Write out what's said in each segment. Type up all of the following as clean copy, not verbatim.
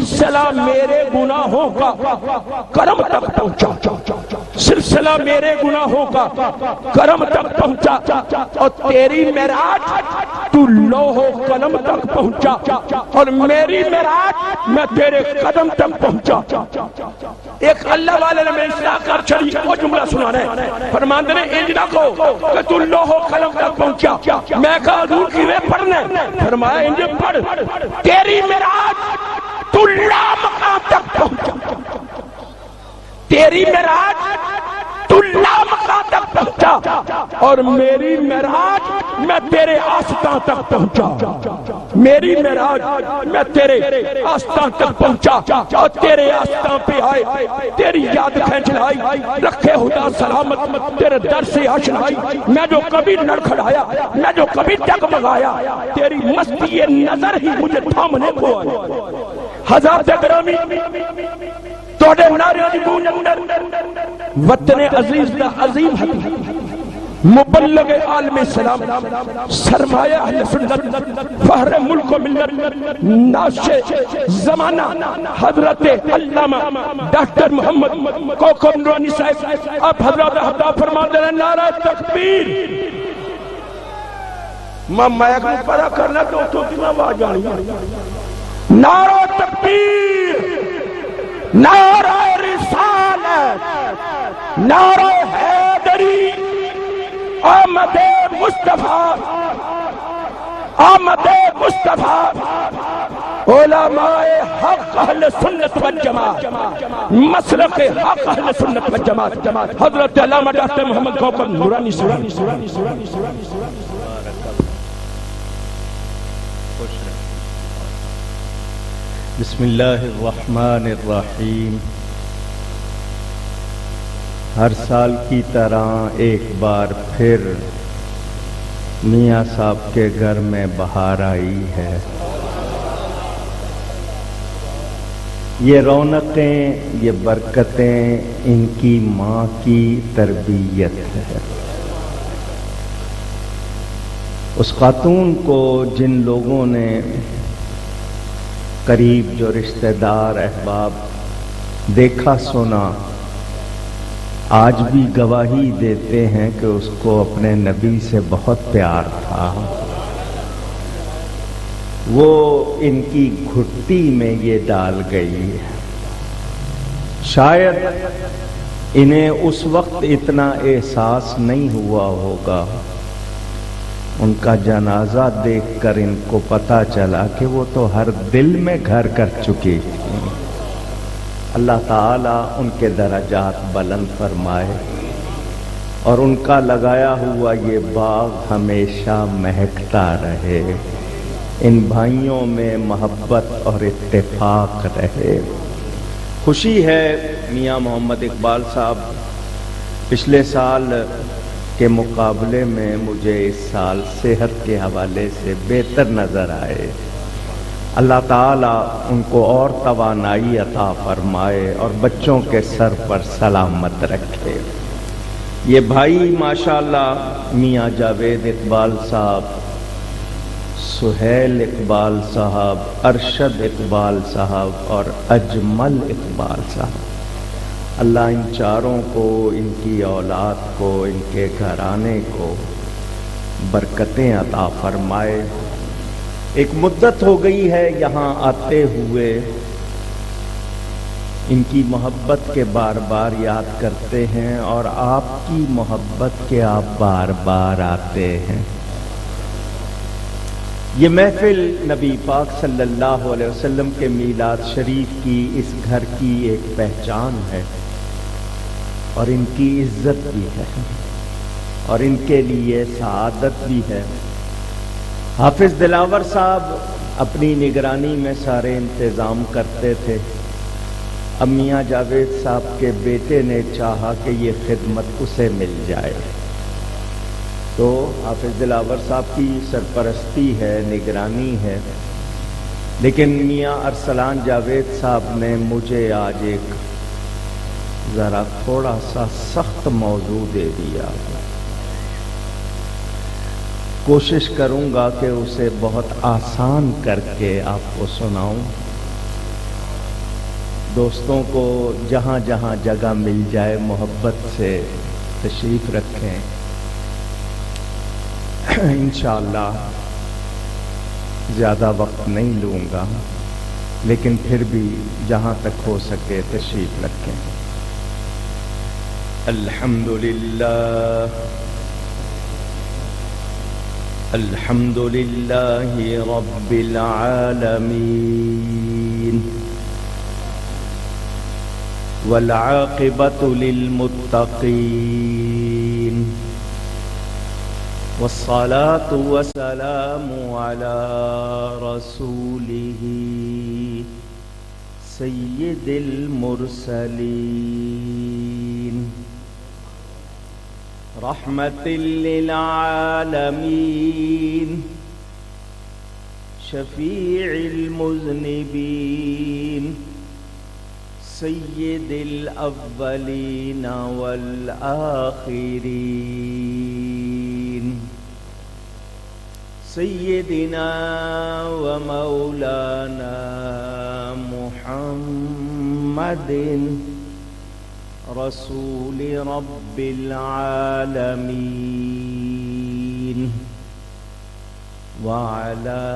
سلسلہ میرے گناہوں کا کرم تک پہنچا، سلسلہ میرے گناہوں کا کرم تک پہنچا، اور تیری معراج تو لوح و قلم تک پہنچا، اور میری معراج میں تیرے قدم تک پہنچا۔ ایک اللہ والے نے میں اصلاح کر چلی وہ جملہ سنانا ہے، فرماندے نے انج نہ کہو کہ تو لوح و قلم تک پہنچا، میں کہا حضور کی وے پڑھنا ہے، فرمایا انج پڑھ، تیری معراج تو لامقام تک پہنچا، تیری معراج تو لامقام تک پہنچا، اور میری معراج میں تیرے آستان تک پہنچا، میری معراج میں تیرے آستان تک پہنچا، اور تیرے آستان پہ آئے تیری یاد کھینچ لائی، رکھے خدا سلامت تیرے در سے آشنائی، میں جو کبھی لڑکھڑایا، میں جو کبھی ڈگمگایا، تیری مستی نظر ہی مجھے تھامنے کو آئی۔ حضرت گرامی توڑے نعرے دی گونج اندر وطن عزیز دا عظیم حقیق مبلغ عالم اسلام سرمایہ اہل سنت فہر ملک و ملت ناشے زمانہ حضرت علامہ ڈاکٹر محمد کوکب نورانی صاحب اب حضرت حدا فرما دے نعرہ تکبیر۔ میں مائک میں پڑا کرنا تو کی میں آواز آنی، نعرہ تکبیر، نعرہ رسالت، نعرہ حیدری، آمد مصطفیٰ، آمد مصطفیٰ، علماء حق اہل سنت والجماعت، مسلک حق اہل سنت والجماعت، حضرت علامہ ڈاکٹر محمد کوکب نورانی بسم اللہ الرحمن الرحیم۔ ہر سال کی طرح ایک بار پھر میاں صاحب کے گھر میں بہار آئی ہے۔ یہ رونقیں، یہ برکتیں ان کی ماں کی تربیت ہے۔ اس خاتون کو جن لوگوں نے قریب جو رشتہ دار احباب دیکھا سنا، آج بھی گواہی دیتے ہیں کہ اس کو اپنے نبی سے بہت پیار تھا۔ وہ ان کی گھٹی میں یہ ڈال گئی ہے۔ شاید انہیں اس وقت اتنا احساس نہیں ہوا ہوگا، ان کا جنازہ دیکھ کر ان کو پتا چلا کہ وہ تو ہر دل میں گھر کر چکی تھی۔ اللہ تعالیٰ ان کے درجات بلند فرمائے، اور ان کا لگایا ہوا یہ باغ ہمیشہ مہکتا رہے، ان بھائیوں میں محبت اور اتفاق رہے۔ خوشی ہے میاں محمد اقبال صاحب پچھلے سال کے مقابلے میں مجھے اس سال صحت کے حوالے سے بہتر نظر آئے۔ اللہ تعالیٰ ان کو اور توانائی عطا فرمائے اور بچوں کے سر پر سلامت رکھے۔ یہ بھائی ماشاءاللہ میاں جاوید اقبال صاحب، سہیل اقبال صاحب، ارشد اقبال صاحب اور اجمل اقبال صاحب، اللہ ان چاروں کو، ان کی اولاد کو، ان کے گھرانے کو برکتیں عطا فرمائے۔ ایک مدت ہو گئی ہے یہاں آتے ہوئے، ان کی محبت کے بار بار یاد کرتے ہیں، اور آپ کی محبت کے آپ بار بار آتے ہیں۔ یہ محفل نبی پاک صلی اللہ علیہ وسلم کے میلاد شریف کی اس گھر کی ایک پہچان ہے، اور ان کی عزت بھی ہے، اور ان کے لیے سعادت بھی ہے۔ حافظ دلاور صاحب اپنی نگرانی میں سارے انتظام کرتے تھے۔ اب میاں جاوید صاحب کے بیٹے نے چاہا کہ یہ خدمت اسے مل جائے، تو حافظ دلاور صاحب کی سرپرستی ہے، نگرانی ہے، لیکن میاں ارسلان جاوید صاحب نے مجھے آج ایک ذرا تھوڑا سا سخت موضوع دے دیا۔ کوشش کروں گا کہ اسے بہت آسان کر کے آپ کو سناؤں۔ دوستوں کو جہاں جہاں جگہ مل جائے محبت سے تشریف رکھیں. انشاءاللہ زیادہ وقت نہیں لوں گا، لیکن پھر بھی جہاں تک ہو سکے تشریف رکھیں. الحمد للہ رب العالمین والعاقبۃ للمتقین والصلاة والسلام على رسوله سید المرسلین رحمت للعالمین شفیع المذنبین سید الاولین والآخرین سیدنا و مولانا محمد رسول رب العالمین وعلى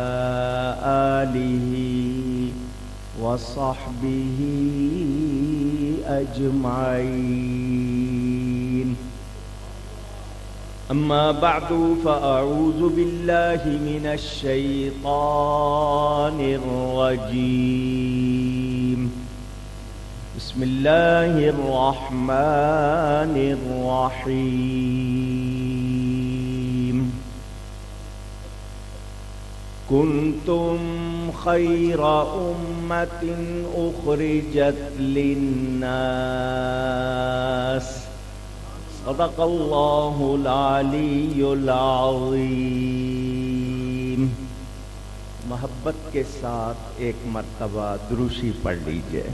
آلہ وصحبہ اجمعین. اما بعد فاعوذ باللہ من الشیطان الرجیم. بسم اللہ الرحمن الرحیم. کنتم خیر امت اخرجت للناس صدق اللہ العلی العظیم. محبت کے ساتھ ایک مرتبہ دروشی پڑھ لیجئے.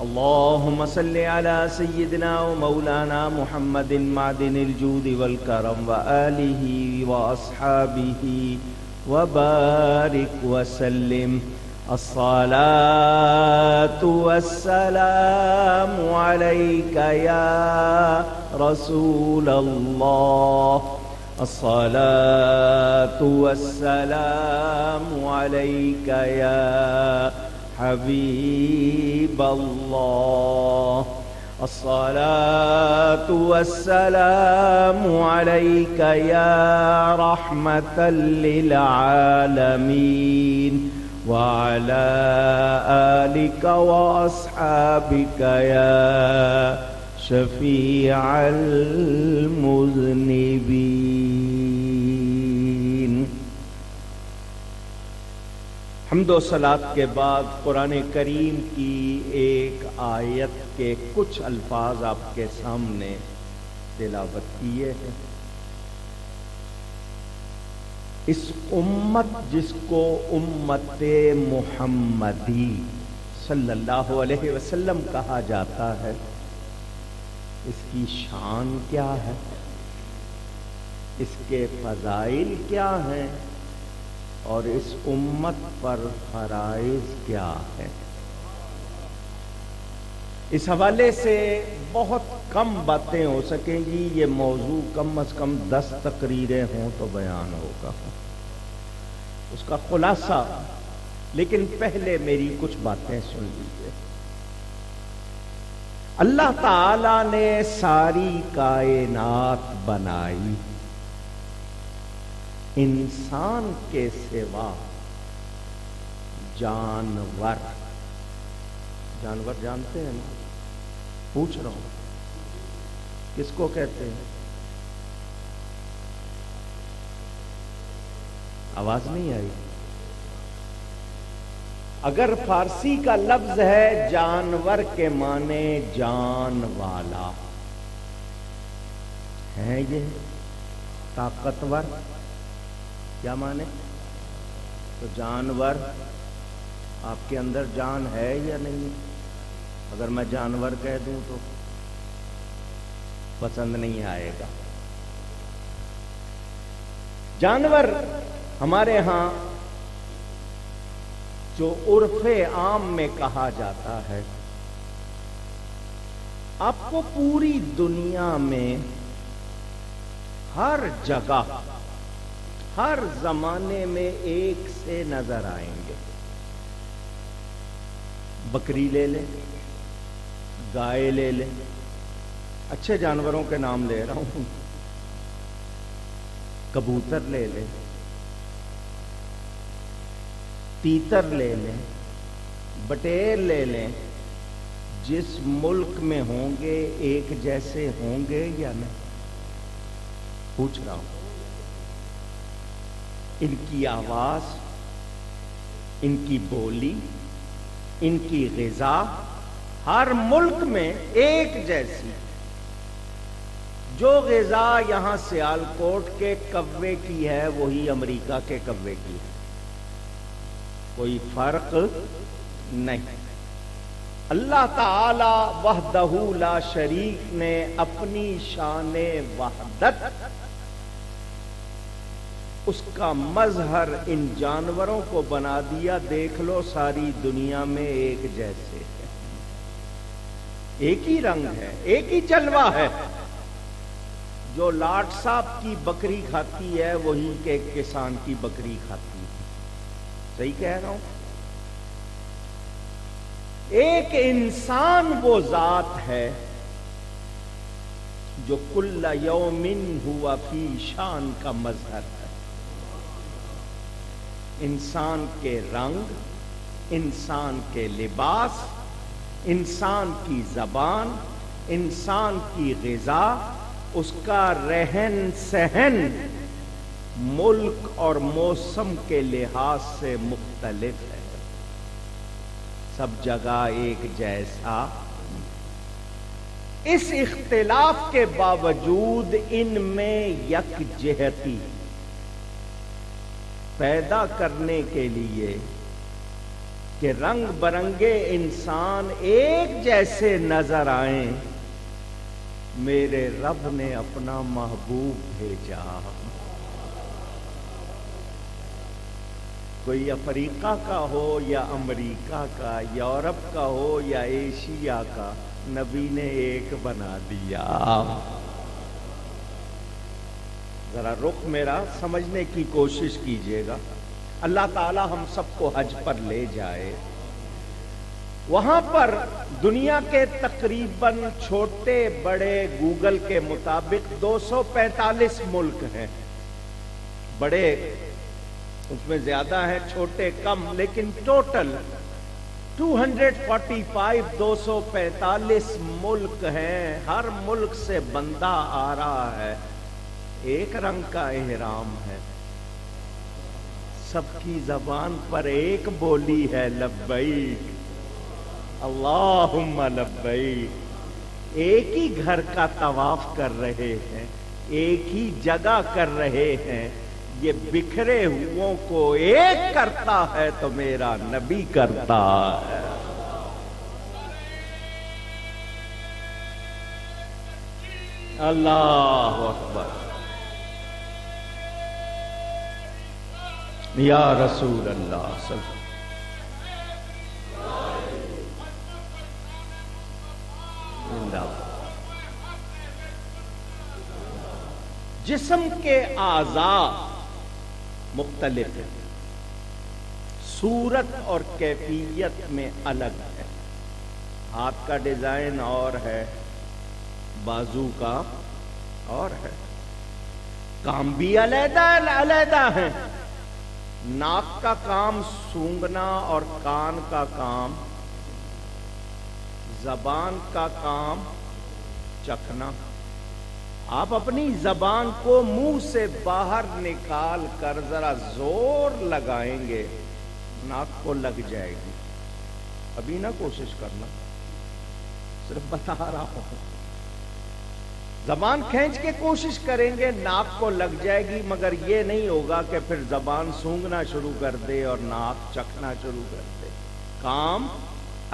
اللہم صلی علی سیدنا و مولانا محمد معدن الجود والکرم وآلہ واصحابہ وبارک وسلم. الصلاة والسلام علیک یا رسول اللہ. الصلاة والسلام علیک یا حبیب اللہ. الصلاة والسلام علیک یا رحمة للعالمین وعلى آلك وأصحابك يا شفيع المذنبين. حمد و صلات کے بعد قرآن کریم کی ایک آیت کے کچھ الفاظ آپ کے سامنے تلاوت کیے ہیں. اس امت جس کو امت محمدی صلی اللہ علیہ وسلم کہا جاتا ہے، اس کی شان کیا ہے، اس کے فضائل کیا ہیں، اور اس امت پر فرائض کیا ہے. اس حوالے سے بہت کم باتیں ہو سکیں گی. یہ موضوع کم از کم 10 تقریریں ہوں تو بیان ہوگا اس کا خلاصہ. لیکن پہلے میری کچھ باتیں سن لیجیے. اللہ تعالی نے ساری کائنات بنائی انسان کے سوا جانور. جانور جانتے ہیں نا؟ پوچھ رہا ہوں کس کو کہتے ہیں؟ آواز نہیں آئی. اگر فارسی کا لفظ ہے جانور کے معنی جان والا ہے. یہ طاقتور کیا معنی؟ تو جانور آپ کے اندر جان ہے یا نہیں؟ اگر میں جانور کہہ دوں تو پسند نہیں آئے گا. جانور ہمارے ہاں جو عرف عام میں کہا جاتا ہے آپ کو پوری دنیا میں ہر جگہ ہر زمانے میں ایک سے نظر آئیں گے. بکری لے لیں، گائے لے لیں، اچھے جانوروں کے نام لے رہا ہوں، کبوتر لے لیں، تیتر لے لیں، بٹیر لے لیں. جس ملک میں ہوں گے ایک جیسے ہوں گے یا نہیں؟ پوچھ رہا ہوں. ان کی آواز، ان کی بولی، ان کی غذا ہر ملک میں ایک جیسی. جو غذا یہاں سیالکوٹ کے کوے کی ہے وہی امریکہ کے کوے کی ہے، کوئی فرق نہیں. اللہ تعالی وحدہ لا شریک نے اپنی شان وحدت، اس کا مظہر ان جانوروں کو بنا دیا. دیکھ لو ساری دنیا میں ایک جیسے ہے، ایک ہی رنگ ہے، ایک ہی جلوہ ہے. جو لاٹ صاحب کی بکری کھاتی ہے وہی کے کسان کی بکری کھاتی ہے. صحیح کہہ رہا ہوں؟ ایک انسان وہ ذات ہے جو کل یوم ہوا فی شان کا مظہر ہے. انسان کے رنگ، انسان کے لباس، انسان کی زبان، انسان کی غذا، اس کا رہن سہن ملک اور موسم کے لحاظ سے مختلف ہے. سب جگہ ایک جیسا. اس اختلاف کے باوجود ان میں یکجہتی پیدا کرنے کے لیے کہ رنگ برنگے انسان ایک جیسے نظر آئیں، میرے رب نے اپنا محبوب بھیجا. کوئی افریقہ کا ہو یا امریکہ کا، یورپ کا ہو یا ایشیا کا، نبی نے ایک بنا دیا. ذرا رخ میرا سمجھنے کی کوشش کیجئے گا. اللہ تعالی ہم سب کو حج پر لے جائے. وہاں پر دنیا کے تقریباً چھوٹے بڑے گوگل کے مطابق 245 ملک ہیں. بڑے اس میں زیادہ ہیں، چھوٹے کم، لیکن ٹوٹل 245 ملک ہیں. ہر ملک سے بندہ آ رہا ہے، ایک رنگ کا احرام ہے، سب کی زبان پر ایک بولی ہے، لبیک اللہم لبیک. ایک ہی گھر کا طواف کر رہے ہیں، ایک ہی جگہ کر رہے ہیں. یہ بکھرے ہوئوں کو ایک کرتا ہے تو میرا نبی کرتا ہے. اللہ اکبر. یا رسول اللہ صلی اللہ. جسم کے اعضاء مختلف ہے، صورت اور کیفیت میں الگ ہے. ہاتھ کا ڈیزائن اور ہے، بازو کا اور ہے، کام بھی علیحدہ علیحدہ ہیں. ناک کا کام سونگنا اور کان کا کام، زبان کا کام چکھنا. آپ اپنی زبان کو منہ سے باہر نکال کر ذرا زور لگائیں گے، ناک کو لگ جائے گی. ابھی نہ کوشش کرنا، صرف بتا رہا ہوں. زبان کھینچ کے کوشش کریں گے، ناک کو لگ جائے گی، مگر یہ نہیں ہوگا کہ پھر زبان سونگنا شروع کر دے اور ناک چکھنا شروع کر دے. کام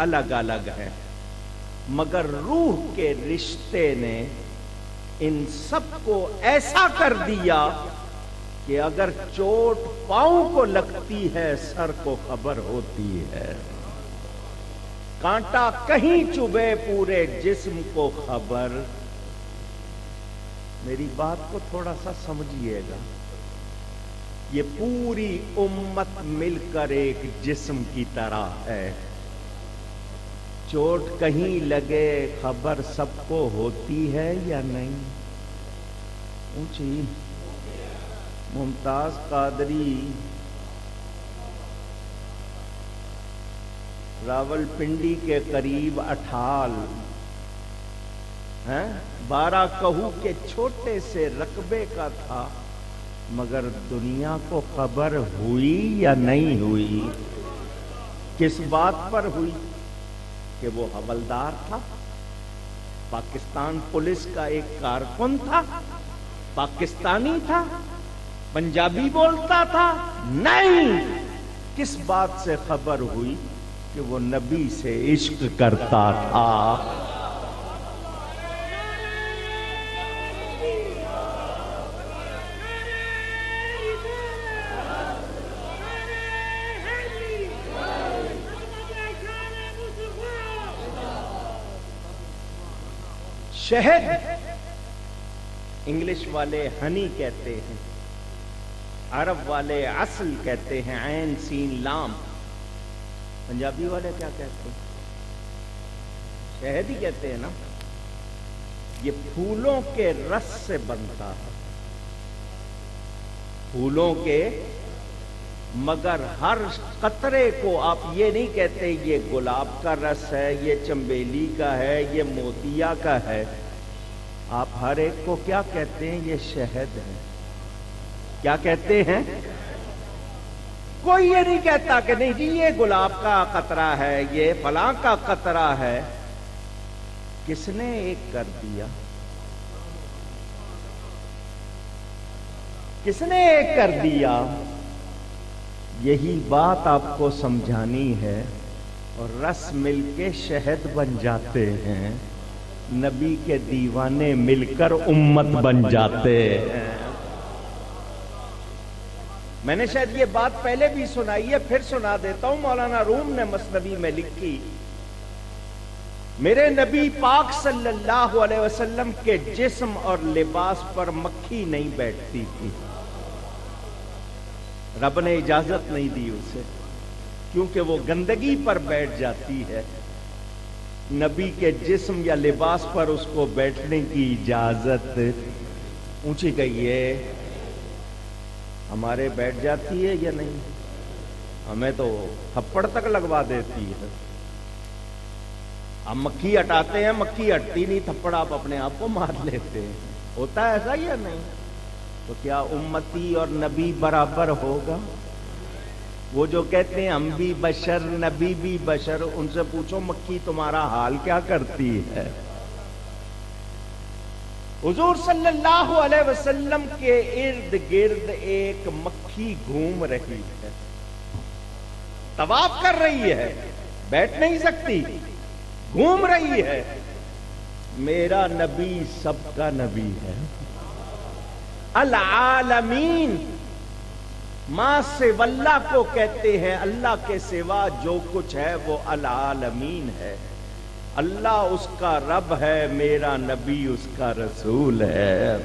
الگ الگ ہے، مگر روح کے رشتے نے ان سب کو ایسا کر دیا کہ اگر چوٹ پاؤں کو لگتی ہے سر کو خبر ہوتی ہے. کانٹا کہیں چبھے پورے جسم کو خبر. میری بات کو تھوڑا سا سمجھیے گا. یہ پوری امت مل کر ایک جسم کی طرح ہے. چوٹ کہیں لگے خبر سب کو ہوتی ہے یا نہیں؟ اونچی. ممتاز قادری راولپنڈی کے قریب اٹھال 12 کہو کے چھوٹے سے رقبے کا تھا، مگر دنیا کو خبر ہوئی یا نہیں ہوئی؟ کس بات پر ہوئی؟ کہ وہ حوالدار تھا، پاکستان پولیس کا ایک کارکن تھا، پاکستانی تھا، پنجابی بولتا تھا؟ نہیں. کس بات سے خبر ہوئی؟ کہ وہ نبی سے عشق کرتا تھا. شہد انگلش والے ہنی کہتے ہیں، عرب والے عسل کہتے ہیں، عین سین لام. پنجابی والے کیا کہتے ہیں؟ شہد ہی کہتے ہیں نا. یہ پھولوں کے رس سے بنتا ہے، پھولوں کے، مگر ہر قطرے کو آپ یہ نہیں کہتے یہ گلاب کا رس ہے، یہ چنبیلی کا ہے، یہ موتیا کا ہے. آپ ہر ایک کو کیا کہتے ہیں؟ یہ شہد ہے. کیا کہتے ہیں؟ کوئی یہ نہیں کہتا کہ نہیں جی یہ گلاب کا قطرہ ہے، یہ فلاں کا قطرہ ہے. کس نے ایک کر دیا؟ کس نے ایک کر دیا؟ یہی بات آپ کو سمجھانی ہے. اور رس مل کے شہد بن جاتے ہیں، نبی کے دیوانے مل کر امت بن جاتے ہیں. میں نے شاید یہ بات پہلے بھی سنائی ہے، پھر سنا دیتا ہوں. مولانا روم نے مثنوی میں لکھی، میرے نبی پاک صلی اللہ علیہ وسلم کے جسم اور لباس پر مکھی نہیں بیٹھتی تھی. رب نے اجازت نہیں دی اسے، کیونکہ وہ گندگی پر بیٹھ جاتی ہے. نبی کے جسم یا لباس پر اس کو بیٹھنے کی اجازت. اونچی کہیے. ہمارے بیٹھ جاتی ہے یا نہیں؟ ہمیں تو تھپڑ تک لگوا دیتی ہے. ہم مکھی ہٹاتے ہیں، مکھی ہٹتی نہیں، تھپڑ آپ اپنے آپ کو مار لیتے ہیں. ہوتا ہے ایسا یا نہیں؟ تو کیا امتی اور نبی برابر ہوگا؟ وہ جو کہتے ہیں ہم بھی بشر نبی بھی بشر، ان سے پوچھو مکھی تمہارا حال کیا کرتی ہے؟ حضور صلی اللہ علیہ وسلم کے ارد گرد ایک مکھی گھوم رہی ہے، طواف کر رہی ہے، بیٹھ نہیں سکتی، گھوم رہی ہے. میرا نبی سب کا نبی ہے، العالمین. ما سوى اللہ کو کہتے ہیں، اللہ کے سوا جو کچھ ہے وہ العالمین ہے. اللہ اس کا رب ہے، میرا نبی اس کا رسول ہے.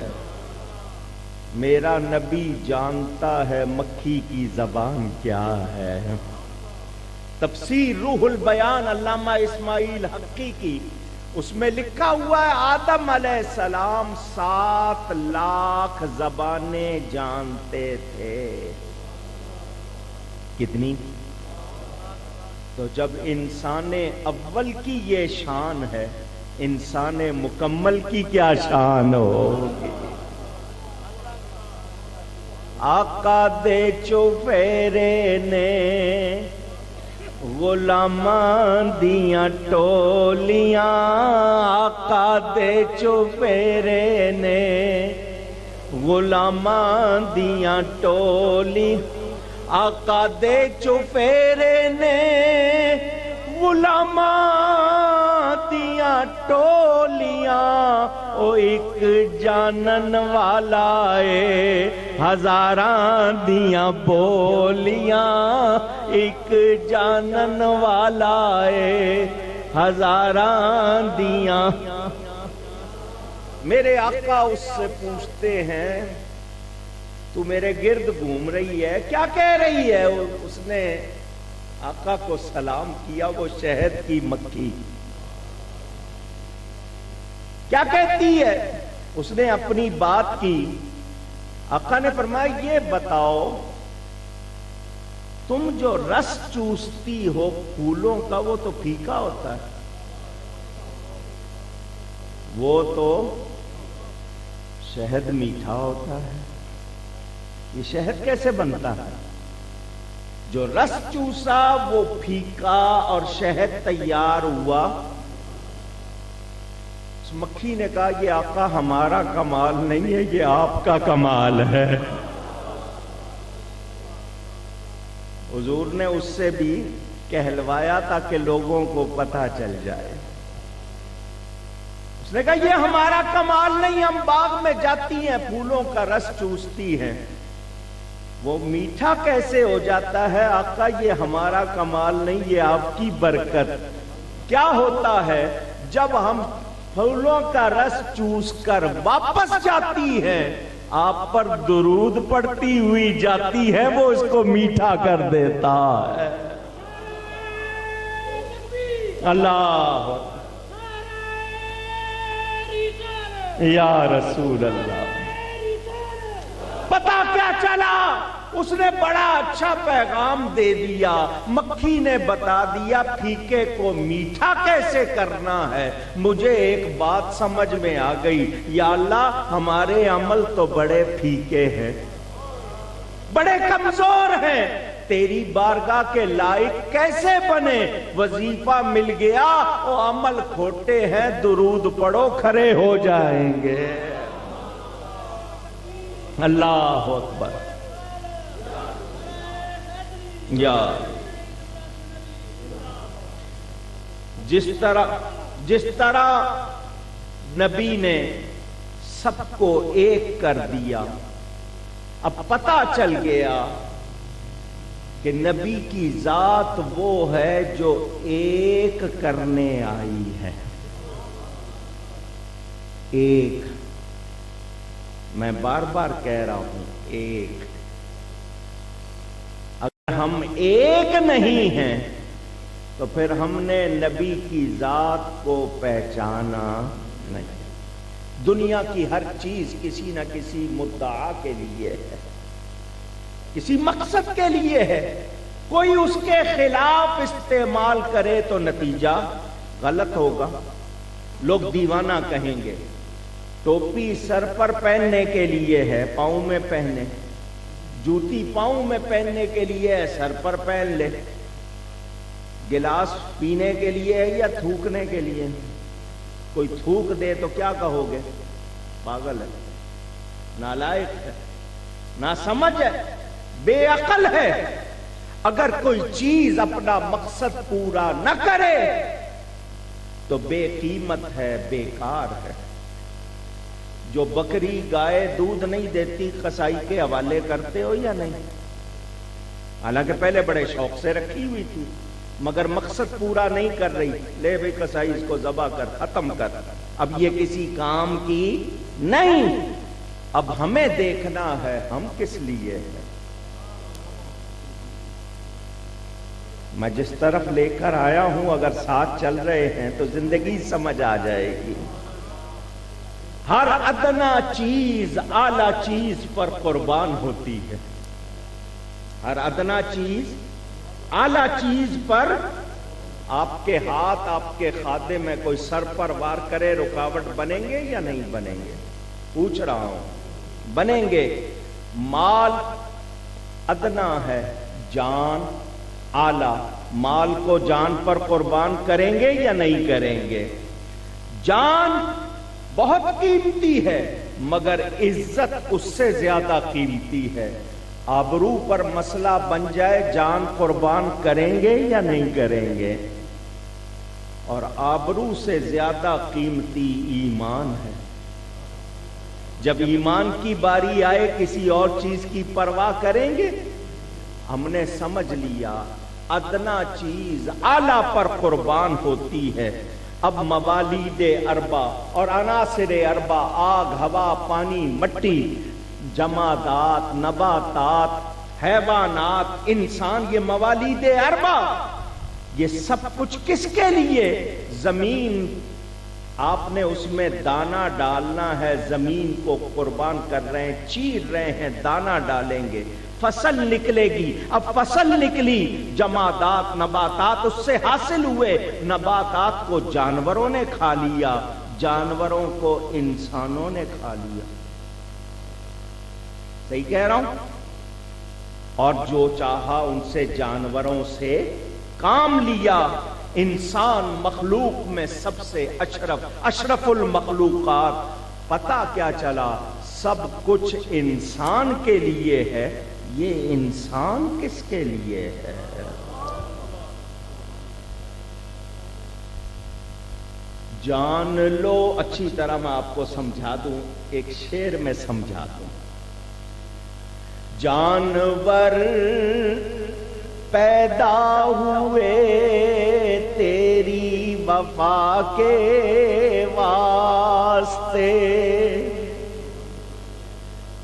میرا نبی جانتا ہے مکھی کی زبان کیا ہے. تفسیر روح البیان علامہ اسماعیل حقی کی، اس میں لکھا ہوا ہے آدم علیہ السلام 7 لاکھ زبانیں جانتے تھے. کتنی؟ تو جب انسان اول کی یہ شان ہے، انسان مکمل کی کیا شان ہوگی؟ آقا دے چوفیرے نے غلاماں دیاں ٹولیاں، آقا دے چوفیرے نے غلاماں دیاں ٹولی، آقا دے چوفیرے نے غلاماں دیاں ٹولیاں. او ایک جانن والا اے ہزاراں دیاں بولیاں، ایک جانن والا اے ہزاراں دیاں۔ میرے آقا اس سے پوچھتے ہیں تو میرے گرد گھوم رہی ہے، کیا کہہ رہی ہے؟ اس نے آقا کو سلام کیا، وہ شہد کی مکھی کیا کہتی ہے؟ اس نے اپنی بات کی۔ آقا نے فرمایا یہ بتاؤ تم جو رس چوستی ہو پھولوں کا وہ تو پھیکا ہوتا ہے، وہ تو شہد میٹھا ہوتا ہے، یہ شہد کیسے بنتا ہے؟ جو رس چوسا وہ پھیکا اور شہد تیار ہوا۔ اس مکھی نے کہا یہ آقا ہمارا کمال نہیں ہے، یہ آپ کا کمال ہے۔ حضور نے اس سے بھی کہلوایا تاکہ لوگوں کو پتہ چل جائے۔ اس نے کہا یہ ہمارا کمال نہیں، ہم باغ میں جاتی ہیں پھولوں کا رس چوستی ہیں، وہ میٹھا کیسے ہو جاتا ہے؟ آقا یہ ہمارا کمال نہیں، یہ آپ کی برکت۔ کیا ہوتا ہے جب ہم پھولوں کا رس چوس کر واپس جاتی ہیں، آپ پر درود پڑتی ہوئی جاتی ہے، وہ اس کو میٹھا کر دیتا ہے۔ اللہ یا رسول اللہ۔ پتا کیا چلا؟ اس نے بڑا اچھا پیغام دے دیا، مکھی نے بتا دیا پھیکے کو میٹھا کیسے کرنا ہے۔ مجھے ایک بات سمجھ میں آ گئی، یا اللہ ہمارے عمل تو بڑے پھیکے ہیں، بڑے کمزور ہیں، تیری بارگاہ کے لائق کیسے بنے؟ وظیفہ مل گیا، وہ عمل کھوٹے ہیں، درود پڑھو کھڑے ہو جائیں گے۔ اللہ اکبر۔ یا جس طرح نبی نے سب کو ایک کر دیا، اب پتہ چل گیا کہ نبی کی ذات وہ ہے جو ایک کرنے آئی ہے۔ ایک، میں بار بار کہہ رہا ہوں، ایک۔ اگر ہم ایک نہیں ہیں تو پھر ہم نے نبی کی ذات کو پہچانا نہیں۔ دنیا کی ہر چیز کسی نہ کسی مدعا کے لیے ہے، کسی مقصد کے لیے ہے، کوئی اس کے خلاف استعمال کرے تو نتیجہ غلط ہوگا، لوگ دیوانہ کہیں گے۔ ٹوپی سر پر پہننے کے لیے ہے، پاؤں میں پہنے، جوتی پاؤں میں پہننے کے لیے ہے، سر پر پہن لے۔ گلاس پینے کے لیے ہے یا تھوکنے کے لیے؟ کوئی تھوک دے تو کیا کہو گے؟ پاگل ہے، نالائق ہے، ناسمجھ ہے، بے عقل ہے۔ اگر کوئی چیز اپنا مقصد پورا نہ کرے تو بے قیمت ہے، بیکار ہے۔ جو بکری گائے دودھ نہیں دیتی، قصائی کے حوالے کرتے ہو یا نہیں؟ حالانکہ پہلے بڑے شوق سے رکھی ہوئی تھی، مگر مقصد پورا نہیں کر رہی، لے بھئی قصائی اس کو ذبح کر، ختم کر، اب یہ کسی کام کی نہیں۔ اب ہمیں دیکھنا ہے ہم کس لیے ہیں۔ میں جس طرف لے کر آیا ہوں اگر ساتھ چل رہے ہیں تو زندگی سمجھ آ جائے گی۔ ہر ادنا چیز اعلیٰ چیز پر قربان ہوتی ہے، ہر ادنا چیز اعلیٰ چیز پر۔ آپ کے ہاتھ، آپ کے خادم میں کوئی سر پر وار کرے، رکاوٹ بنیں گے یا نہیں بنیں گے؟ پوچھ رہا ہوں، بنیں گے۔ مال ادنا ہے، جان اعلیٰ، مال کو جان پر قربان کریں گے یا نہیں کریں گے؟ جان بہت قیمتی ہے مگر عزت اس سے زیادہ قیمتی ہے۔ آبرو پر مسئلہ بن جائے، جان قربان کریں گے یا نہیں کریں گے؟ اور آبرو سے زیادہ قیمتی ایمان ہے۔ جب ایمان کی باری آئے کسی اور چیز کی پرواہ کریں گے؟ ہم نے سمجھ لیا ادنا چیز اعلیٰ پر قربان ہوتی ہے۔ اب موالید اربع اور عناصر اربع، آگ، ہوا، پانی، مٹی، جمادات، نباتات، حیوانات، انسان، یہ موالید اربع، یہ سب کچھ کس کے لیے؟ زمین، آپ نے اس میں دانہ ڈالنا ہے، زمین کو قربان کر رہے ہیں، چیر رہے ہیں، دانہ ڈالیں گے، فصل نکلے گی۔ اب فصل نکلی، جمادات، نباتات اس سے حاصل ہوئے، نباتات کو جانوروں نے کھا لیا، جانوروں کو انسانوں نے کھا لیا۔ صحیح کہہ رہا ہوں؟ اور جو چاہا ان سے جانوروں سے کام لیا۔ انسان مخلوق میں سب سے اشرف المخلوقات۔ پتہ کیا چلا؟ سب کچھ انسان کے لیے ہے، یہ انسان کس کے لیے ہے؟ جان لو، اچھی طرح میں آپ کو سمجھا دوں، ایک شعر میں سمجھا دوں۔ جانور پیدا ہوئے تیری وفا کے واسطے،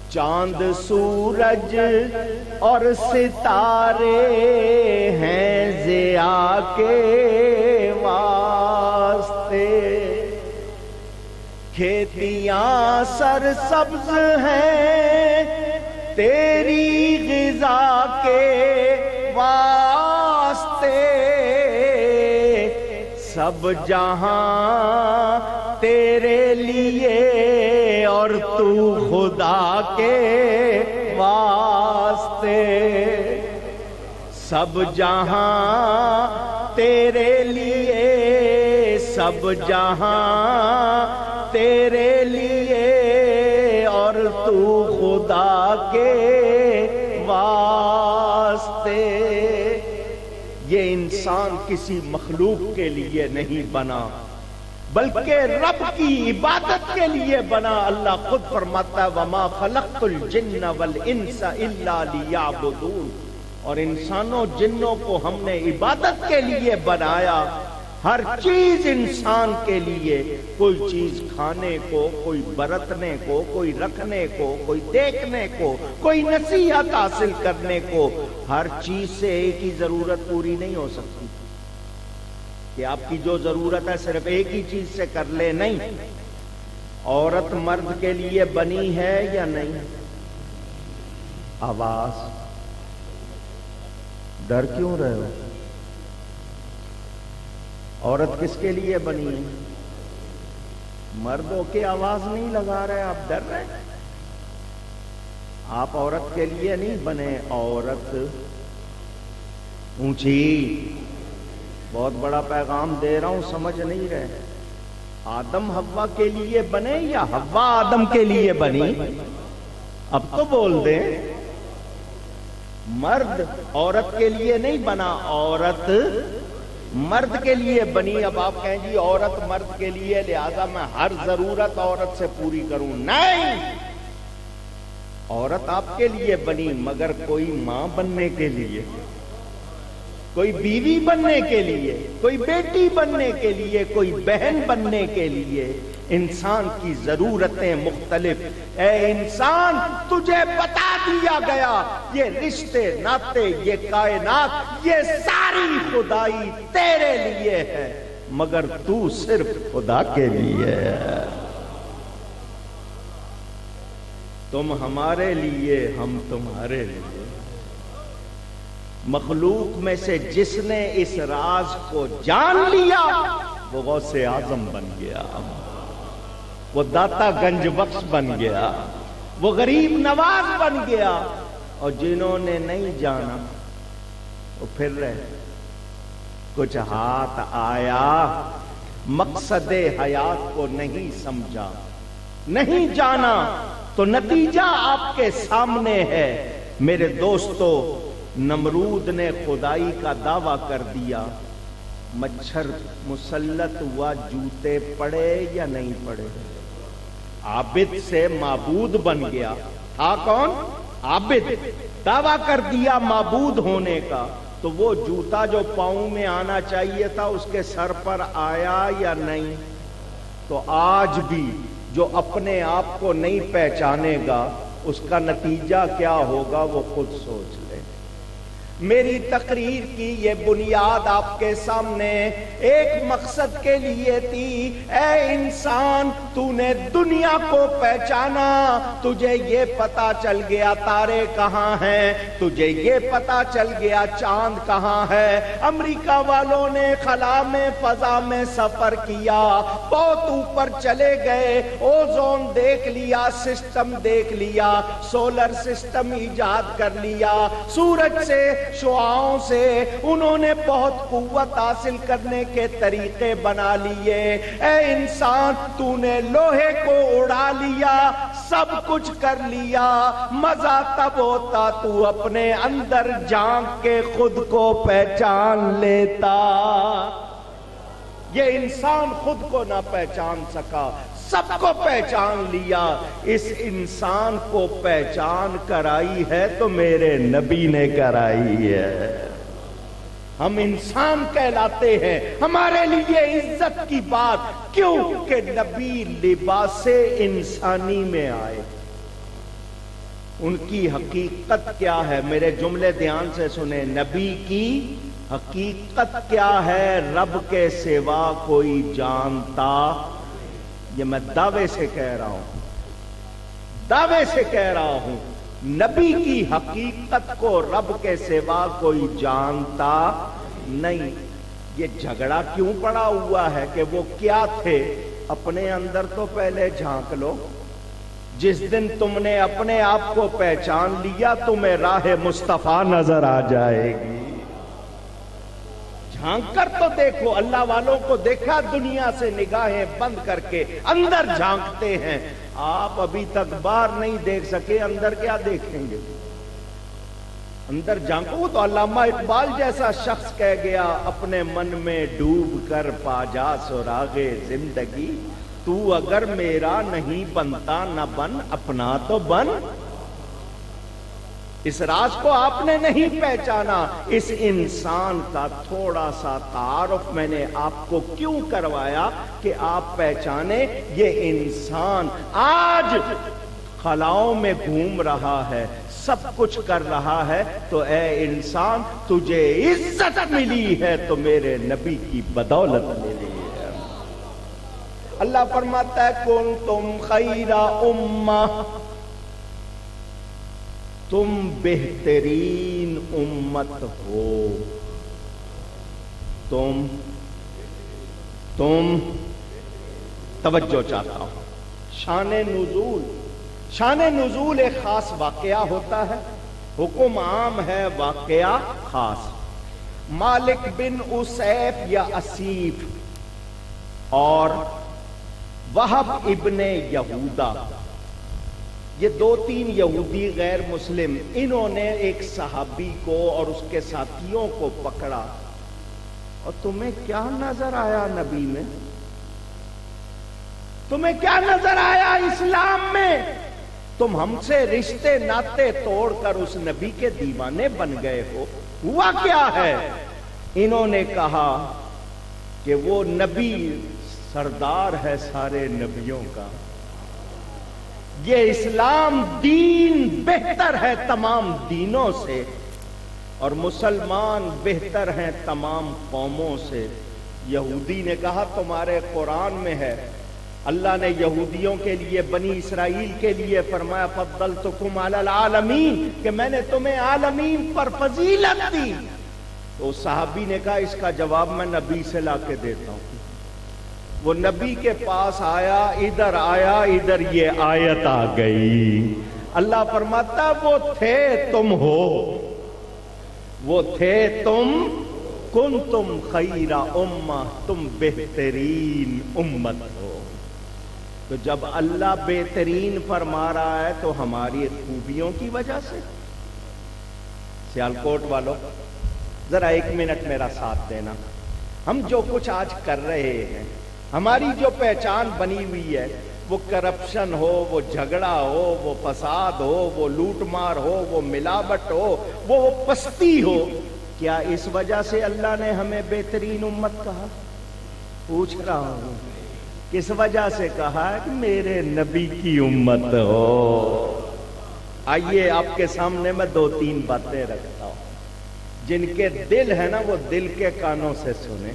چاند سورج اور ستارے ہیں ضیاء کے واسطے، کھیتیاں سرسبز ہیں تیری غذا کے واسطے، سب جہاں تیرے لیے اور تو خدا کے واسطے، سب جہاں تیرے لیے، سب جہاں تیرے لیے اور تو خدا کے واسطے۔ یہ انسان کسی مخلوق کے لیے نہیں بنا، بلکہ رب کی عبادت کے لیے بنا۔ اللہ خود فرماتا ہے وَمَا خَلَقْتُ الْجِنَّ وَالْإِنسَ إِلَّا لِيَعْبُدُونَ، اور انسانوں جنوں کو ہم نے عبادت کے لیے بنایا۔ ہر چیز انسان کے لیے، کوئی چیز کھانے کو، کوئی برتنے کو، کوئی رکھنے کو، کوئی دیکھنے کو، کوئی نصیحت حاصل کرنے کو، ہر چیز سے ایک ہی ضرورت پوری نہیں ہو سکتی کہ آپ کی جو ضرورت ہے صرف ایک ہی چیز سے کر لے، نہیں۔ عورت مرد کے لیے بنی ہے یا نہیں؟ آواز، ڈر کیوں رہے ہو؟ عورت کس کے لیے بنی ہے؟ مردوں کے آواز نہیں لگا رہے، آپ ڈر رہے ہیں؟ آپ عورت کے لیے نہیں بنے، عورت اونچی، بہت بڑا پیغام دے رہا ہوں، سمجھ نہیں رہے۔ آدم حوا کے لیے بنے یا حوا آدم کے لیے بنی؟ اب تو بول دیں۔ مرد عورت کے لیے نہیں بنا، عورت مرد کے لیے بنی۔ اب آپ کہیں جی عورت مرد کے لیے لہذا میں ہر ضرورت عورت سے پوری کروں، نہیں۔ عورت آپ کے لیے بنی، مگر کوئی ماں بننے کے لیے، کوئی بیوی بننے کے لیے، کوئی بیٹی بننے کے لیے، کوئی بہن بننے کے لیے۔ انسان کی ضرورتیں مختلف۔ اے انسان، تجھے بتا دیا گیا یہ رشتے ناتے، یہ کائنات، یہ ساری خدائی تیرے لیے ہے، مگر تو صرف خدا کے لیے ہے۔ تم ہمارے لیے، ہم تمہارے لیے۔ مخلوق میں سے جس نے اس راز کو جان لیا وہ غوث اعظم بن گیا، وہ داتا گنج بخش بن گیا، وہ غریب نواز بن گیا۔ اور جنہوں نے نہیں جانا وہ پھر رہے۔ کچھ ہاتھ آیا، مقصد حیات کو نہیں سمجھا، نہیں جانا، تو نتیجہ آپ کے سامنے ہے۔ میرے دوستو، نمرود نے خدائی کا دعویٰ کر دیا، مچھر مسلط ہوا، جوتے پڑے یا نہیں پڑے؟ عابد سے معبود بن گیا۔ تھا کون؟ عابد۔ دعویٰ کر دیا معبود ہونے کا، تو تو وہ جوتا جو پاؤں میں آنا چاہیے تھا اس کے سر پر آیا یا نہیں؟ تو آج بھی جو اپنے آپ کو نہیں پہچانے گا اس کا نتیجہ کیا ہوگا وہ خود سوچ لے۔ میری تقریر کی یہ بنیاد آپ کے سامنے ایک مقصد کے لیے تھی۔ اے انسان، تو نے دنیا کو پہچانا، تجھے یہ پتا چل گیا تارے کہاں ہیں، تجھے یہ پتا چل گیا چاند کہاں ہے۔ امریکہ والوں نے خلا میں فضا میں سفر کیا، بہت اوپر چلے گئے، اوزون دیکھ لیا، سسٹم دیکھ لیا، سولر سسٹم ایجاد کر لیا، سورج سے شعاؤں سے انہوں نے بہت قوت حاصل کرنے کے طریقے بنا لیے۔ اے انسان، تو نے لوہے کو اڑا لیا، سب کچھ کر لیا، مزہ تب ہوتا تو اپنے اندر جھانک کے خود کو پہچان لیتا۔ یہ انسان خود کو نہ پہچان سکا، سب کو پہچان لیا۔ اس انسان کو پہچان کرائی ہے تو میرے نبی نے کرائی ہے۔ ہم انسان کہلاتے ہیں، ہمارے لیے عزت کی بات کیوں کہ نبی لباس انسانی میں آئے۔ ان کی حقیقت کیا ہے؟ میرے جملے دھیان سے سنیں۔ نبی کی حقیقت کیا ہے؟ رب کے سوا کوئی جانتا، یہ میں دعوے سے کہہ رہا ہوں، دعوے سے کہہ رہا ہوں، نبی کی حقیقت کو رب کے سوا کوئی جانتا نہیں۔ یہ جھگڑا کیوں پڑا ہوا ہے کہ وہ کیا تھے؟ اپنے اندر تو پہلے جھانک لو۔ جس دن تم نے اپنے آپ کو پہچان لیا تمہیں راہ مصطفیٰ نظر آ جائے گی۔ جھانک کر تو دیکھو۔ اللہ والوں کو دیکھا دنیا سے نگاہیں بند کر کے اندر جھانکتے ہیں۔ آپ ابھی تک باہر نہیں دیکھ سکے، اندر کیا دیکھیں گے؟ اندر جھانکو تو علامہ اقبال جیسا شخص کہہ گیا، اپنے من میں ڈوب کر پا جا سراغ زندگی، تو اگر میرا نہیں بنتا نہ بن، اپنا تو بن۔ اس راز کو آپ نے نہیں پہچانا۔ اس انسان کا تھوڑا سا تعارف میں نے آپ کو کیوں کروایا کہ آپ پہچانے یہ انسان آج خلاؤں میں گھوم رہا ہے، سب کچھ کر رہا ہے۔ تو اے انسان، تجھے عزت ملی ہے تو میرے نبی کی بدولت ملی ہے۔ اللہ فرماتا ہے کنتم خیر امہ، تم بہترین امت ہو۔ تم توجہ چاہتا ہوں۔ شان نزول ایک خاص واقعہ ہوتا ہے، حکم عام ہے، واقعہ خاص۔ مالک بن اسیف یا اسیف اور وہب ابن یہودا، یہ دو تین یہودی غیر مسلم، انہوں نے ایک صحابی کو اور اس کے ساتھیوں کو پکڑا۔ اور تمہیں کیا نظر آیا نبی میں؟ تمہیں کیا نظر آیا اسلام میں؟ تم ہم سے رشتے ناتے توڑ کر اس نبی کے دیوانے بن گئے ہو، ہوا کیا ہے؟ انہوں نے کہا کہ وہ نبی سردار ہے سارے نبیوں کا، یہ اسلام دین بہتر ہے تمام دینوں سے، اور مسلمان بہتر ہیں تمام قوموں سے۔ یہودی نے کہا تمہارے قرآن میں ہے، اللہ نے یہودیوں کے لیے، بنی اسرائیل کے لیے فرمایا فضلتکم علی العالمین، کہ میں نے تمہیں عالمین پر فضیلت دی۔ تو صحابی نے کہا اس کا جواب میں نبی سے لا کے دیتا ہوں۔ وہ نبی کے پاس آیا، ادھر یہ آیت آ گئی۔ اللہ فرماتا وہ تھے تم ہو، وہ تھے تم، کنتم خیر امہ، تم بہترین امت ہو۔ تو جب اللہ بہترین فرما رہا ہے تو ہماری خوبیوں کی وجہ سے۔ سیالکوٹ والوں ذرا ایک منٹ میرا ساتھ دینا۔ ہم جو کچھ آج کر رہے ہیں، ہماری جو پہچان بنی ہوئی ہے، وہ کرپشن ہو، وہ جھگڑا ہو، وہ فساد ہو، وہ لوٹ مار ہو، وہ ملاوٹ ہو، وہ پستی ہو، کیا اس وجہ سے اللہ نے ہمیں بہترین امت کہا؟ پوچھ رہا ہوں، کس وجہ سے کہا کہ میرے نبی کی امت ہو؟ آئیے آپ کے سامنے میں دو تین باتیں رکھتا ہوں، جن کے دل ہے نا وہ دل کے کانوں سے سنیں۔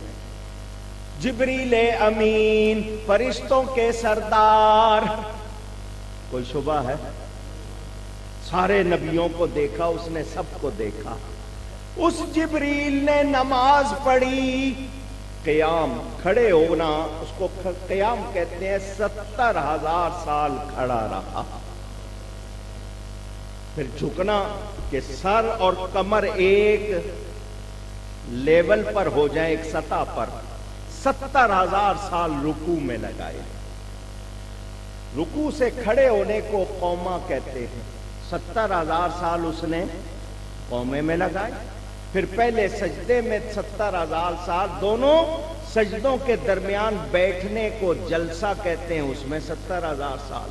جبریل امین، فرشتوں کے سردار، کوئی شبہ ہے؟ سارے نبیوں کو دیکھا اس نے، سب کو دیکھا۔ اس جبریل نے نماز پڑھی، قیام، کھڑے ہونا، اس کو قیام کہتے ہیں، 70,000 سال کھڑا رہا۔ پھر جھکنا کہ سر اور کمر ایک لیول پر ہو جائیں، ایک سطح پر، 70,000 سال رکوع میں لگائے۔ رکوع سے کھڑے ہونے کو قوما کہتے ہیں، 70,000 سال اس نے قومے میں لگائے۔ پھر پہلے سجدے میں 70,000 سال، دونوں سجدوں کے درمیان بیٹھنے کو جلسہ کہتے ہیں، اس میں 70,000 سال۔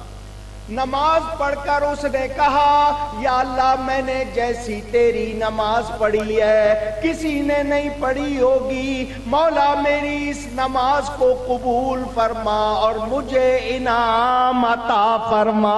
نماز پڑھ کر اس نے کہا یا اللہ میں نے جیسی تیری نماز پڑھی ہے کسی نے نہیں پڑھی ہوگی، مولا میری اس نماز کو قبول فرما اور مجھے انعام عطا فرما۔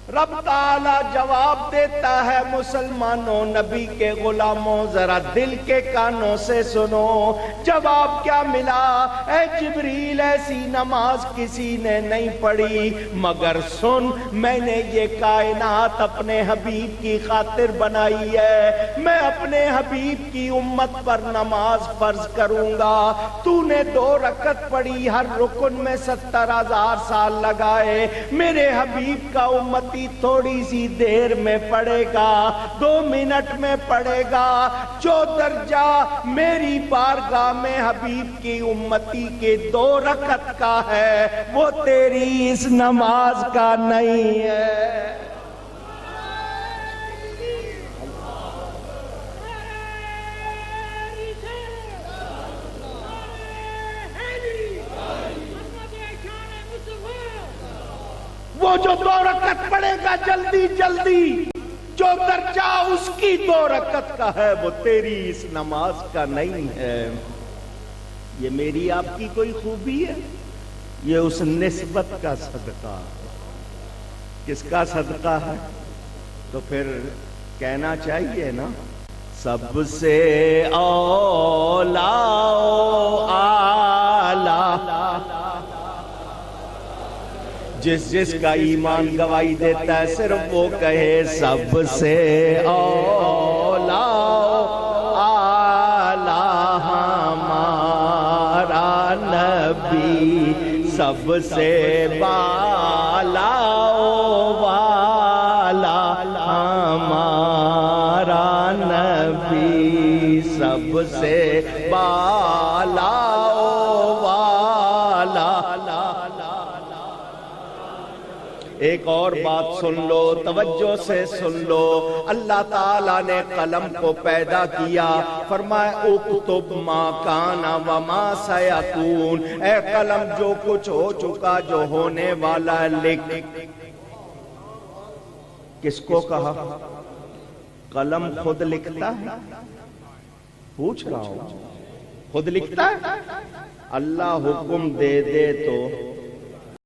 رب تعالیٰ جواب دیتا ہے، مسلمانوں، نبی کے غلاموں، ذرا دل کے کانوں سے سنو۔ جواب کیا ملا؟ اے جبریل، ایسی نماز کسی نے نہیں پڑھی، مگر سن، میں نے یہ کائنات اپنے حبیب کی خاطر بنائی ہے، میں اپنے حبیب کی امت پر نماز فرض کروں گا۔ تو نے 2 رکعت پڑھی، ہر رکن میں 70,000 سال لگائے، میرے حبیب کا امت تھوڑی سی دیر میں پڑے گا، 2 منٹ میں پڑے گا۔ جو درجہ میری بارگاہ میں حبیب کی امتی کے 2 رکعت کا ہے وہ تیری اس نماز کا نہیں ہے۔ وہ جو 2 رکعت پڑے گا جلدی جلدی، جو درجہ اس کی 2 رکعت کا ہے وہ تیری اس نماز کا نہیں ہے۔ یہ میری آپ کی کوئی خوبی ہے؟ یہ اس نسبت کا صدقہ ہے۔ کس کا صدقہ ہے؟ تو پھر کہنا چاہیے نا، سب سے اولا اعلیٰ، جس کا ایمان گواہی دیتا ہے صرف وہ کہے سب سے اولا اعلیٰ ہمارا نبی، سب سے بالا والا ہمارا نبی، سب سے بالا والا۔ ایک اور بات سن لو، توجہ سے سن لو، اللہ تعالیٰ نے قلم کو پیدا کیا، فرمایا اکتب ما کان وما سیکون، اے قلم جو کچھ ہو چکا، جو ہونے والا لکھ۔ کس کو کہا؟ قلم خود لکھتا ہے؟ پوچھ رہا ہوں، خود لکھتا ہے؟ اللہ حکم دے دے تو